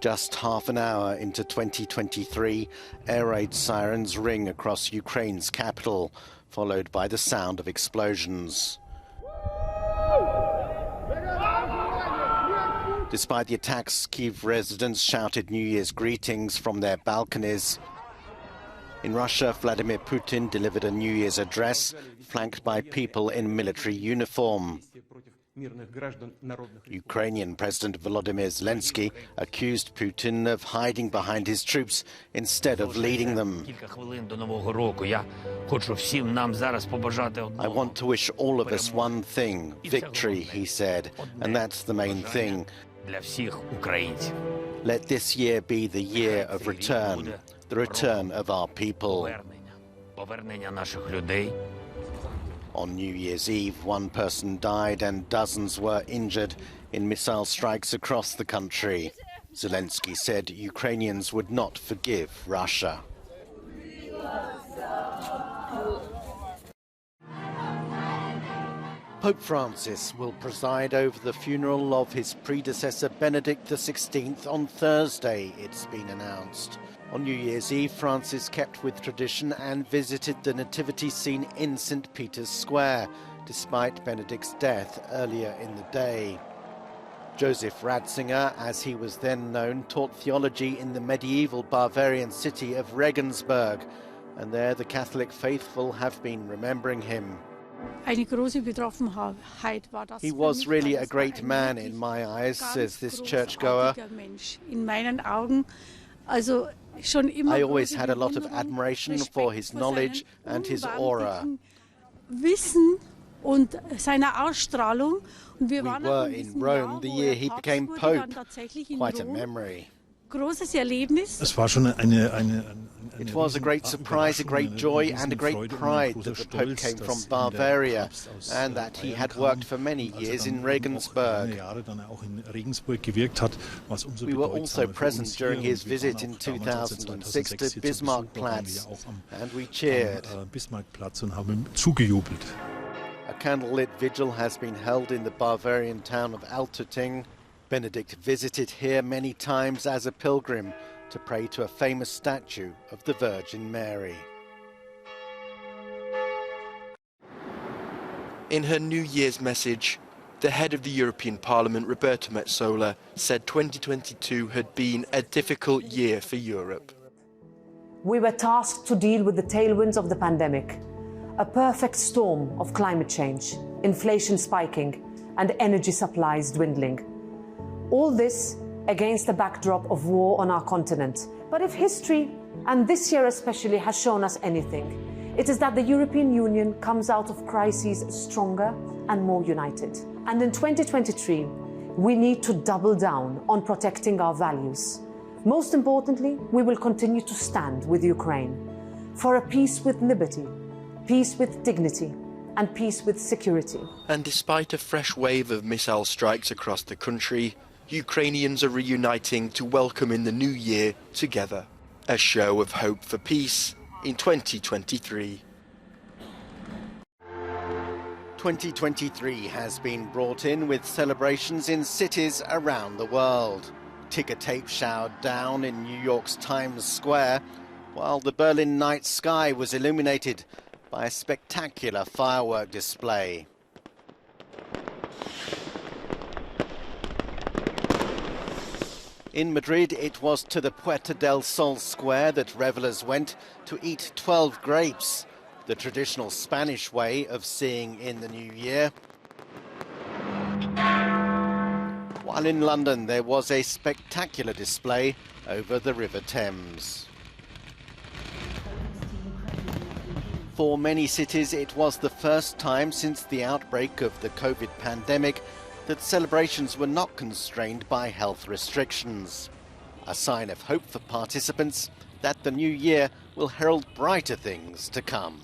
Just half an hour into 2023, air raid sirens ring across Ukraine's capital, followed by the sound of explosions. Despite the attacks, Kyiv residents shouted New Year's greetings from their balconies. In Russia, Vladimir Putin delivered a New Year's address, flanked by people in military uniform. Ukrainian President Volodymyr Zelensky accused Putin of hiding behind his troops instead of leading them. I want to wish all of us one thing, victory, he said, and that's the main thing. Let this year be the year of return, the return of our people. On New Year's Eve, one person died and dozens were injured in missile strikes across the country. Zelensky said Ukrainians would not forgive Russia. Pope Francis will preside over the funeral of his predecessor Benedict XVI on Thursday, it's been announced. On New Year's Eve, Francis kept with tradition and visited the nativity scene in St. Peter's Square, despite Benedict's death earlier in the day. Joseph Ratzinger, as he was then known, taught theology in the medieval Bavarian city of Regensburg, and there the Catholic faithful have been remembering him. He was really a great man in my eyes, says this churchgoer. I always had a lot of admiration for his knowledge and his aura. We were in Rome the year he became Pope. Quite a memory. It was a great surprise, a great joy and a great pride that the Pope came from Bavaria and that he had worked for many years in Regensburg. We were also present during his visit in 2006 to Bismarckplatz and we cheered. A candlelit vigil has been held in the Bavarian town of Altötting. Benedict visited here many times as a pilgrim to pray to a famous statue of the Virgin Mary. In her New Year's message, the head of the European Parliament, Roberta Metsola, said 2022 had been a difficult year for Europe. We were tasked to deal with the tailwinds of the pandemic, a perfect storm of climate change, inflation spiking, and energy supplies dwindling. All this against the backdrop of war on our continent. But if history, and this year especially, has shown us anything, it is that the European Union comes out of crises stronger and more united. And in 2023, we need to double down on protecting our values. Most importantly, we will continue to stand with Ukraine for a peace with liberty, peace with dignity, and peace with security. And despite a fresh wave of missile strikes across the country, Ukrainians are reuniting to welcome in the new year together. A show of hope for peace in 2023. 2023 has been brought in with celebrations in cities around the world. Ticker tape showered down in New York's Times Square, while the Berlin night sky was illuminated by a spectacular firework display. In Madrid, it was to the Puerta del Sol square that revelers went to eat 12 grapes, the traditional Spanish way of seeing in the new year. While in London, there was a spectacular display over the River Thames. For many cities, it was the first time since the outbreak of the COVID pandemic that celebrations were not constrained by health restrictions. A sign of hope for participants that the new year will herald brighter things to come.